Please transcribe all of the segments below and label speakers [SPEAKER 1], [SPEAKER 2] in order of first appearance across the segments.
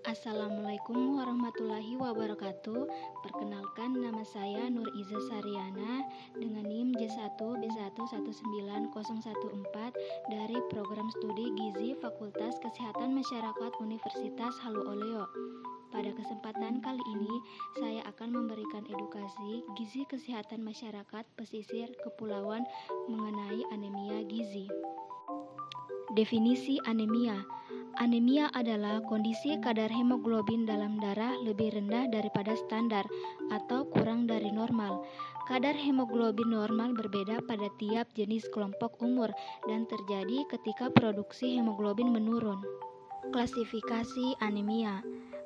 [SPEAKER 1] Assalamualaikum warahmatullahi wabarakatuh. Perkenalkan, nama saya Nur Iza Saryana dengan NIM J1B119014 dari Program Studi Gizi Fakultas Kesehatan Masyarakat Universitas Halu Oleo. Pada kesempatan kali ini, saya akan memberikan edukasi gizi kesehatan masyarakat pesisir kepulauan mengenai anemia gizi. Definisi anemia. Anemia adalah kondisi kadar hemoglobin dalam darah lebih rendah daripada standar atau kurang dari normal. Kadar hemoglobin normal berbeda pada tiap jenis kelompok umur dan terjadi ketika produksi hemoglobin menurun. Klasifikasi anemia.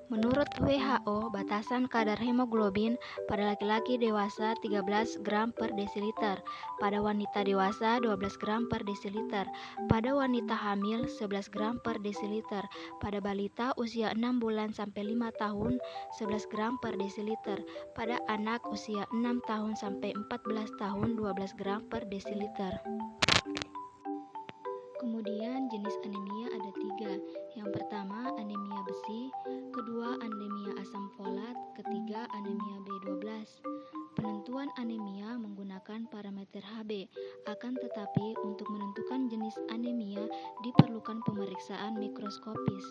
[SPEAKER 1] Menurut WHO, batasan kadar hemoglobin pada laki-laki dewasa 13 gram per desiliter, pada wanita dewasa 12 gram per desiliter, pada wanita hamil 11 gram per desiliter, pada balita usia 6 bulan sampai 5 tahun 11 gram per desiliter, pada anak usia 6 tahun sampai 14 tahun 12 gram per desiliter. Kemudian jenis anemia ada 3. Yang pertama anemia besi, kedua anemia asam folat, ketiga anemia B12. Penentuan anemia menggunakan parameter Hb, akan tetapi untuk menentukan jenis anemia diperlukan pemeriksaan mikroskopis.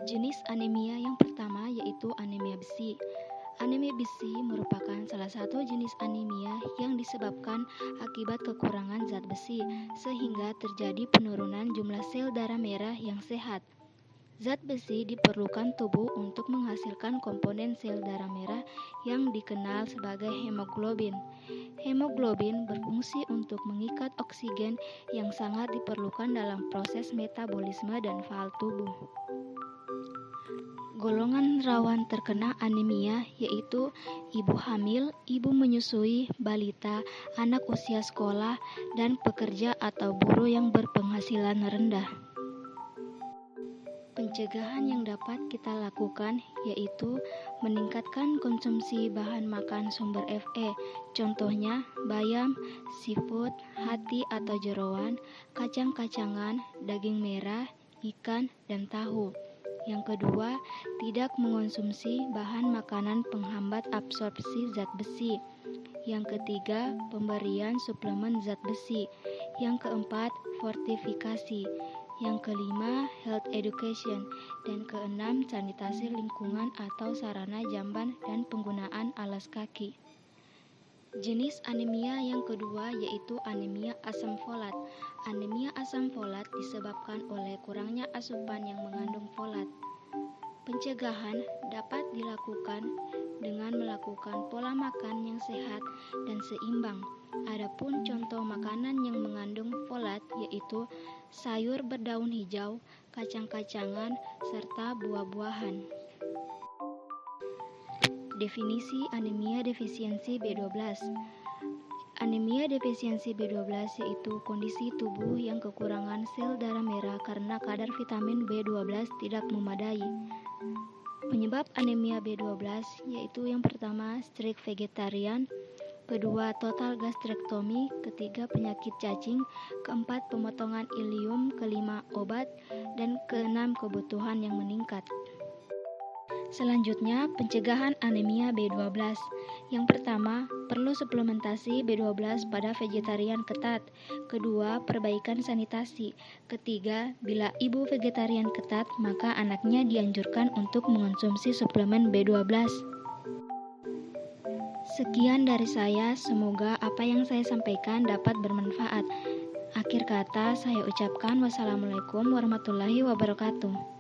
[SPEAKER 1] Jenis anemia yang pertama yaitu anemia besi. Anemia besi merupakan salah satu jenis anemia yang disebabkan akibat kekurangan zat besi, sehingga terjadi penurunan jumlah sel darah merah yang sehat. Zat besi diperlukan tubuh untuk menghasilkan komponen sel darah merah yang dikenal sebagai hemoglobin. Hemoglobin berfungsi untuk mengikat oksigen yang sangat diperlukan dalam proses metabolisme dan fal tubuh. Golongan rawan terkena anemia yaitu ibu hamil, ibu menyusui, balita, anak usia sekolah, dan pekerja atau buruh yang berpenghasilan rendah. Pencegahan yang dapat kita lakukan yaitu meningkatkan konsumsi bahan makan sumber Fe, contohnya bayam, seafood, hati atau jeroan, kacang-kacangan, daging merah, ikan, dan tahu. Yang kedua, tidak mengonsumsi bahan makanan penghambat absorpsi zat besi. Yang ketiga, pemberian suplemen zat besi. Yang keempat, fortifikasi. Yang kelima, health education. Dan keenam, sanitasi lingkungan atau sarana jamban dan penggunaan alas kaki. Jenis anemia yang kedua yaitu anemia asam folat. Anemia asam folat disebabkan oleh kurangnya asupan yang mengandung folat. Pencegahan dapat dilakukan dengan melakukan pola makan yang sehat dan seimbang. Adapun contoh makanan yang mengandung folat yaitu sayur berdaun hijau, kacang-kacangan, serta buah-buahan. Definisi anemia defisiensi B12. Anemia defisiensi B12 yaitu kondisi tubuh yang kekurangan sel darah merah karena kadar vitamin B12 tidak memadai. Penyebab anemia B12 yaitu yang pertama strict vegetarian, kedua total gastrektomi, ketiga penyakit cacing, keempat pemotongan ilium, kelima obat, dan keenam kebutuhan yang meningkat. Selanjutnya, pencegahan anemia B12. Yang pertama, perlu suplementasi B12 pada vegetarian ketat. Kedua, perbaikan sanitasi. Ketiga, bila ibu vegetarian ketat, maka anaknya dianjurkan untuk mengonsumsi suplemen B12. Sekian dari saya, semoga apa yang saya sampaikan dapat bermanfaat. Akhir kata, saya ucapkan wassalamualaikum warahmatullahi wabarakatuh.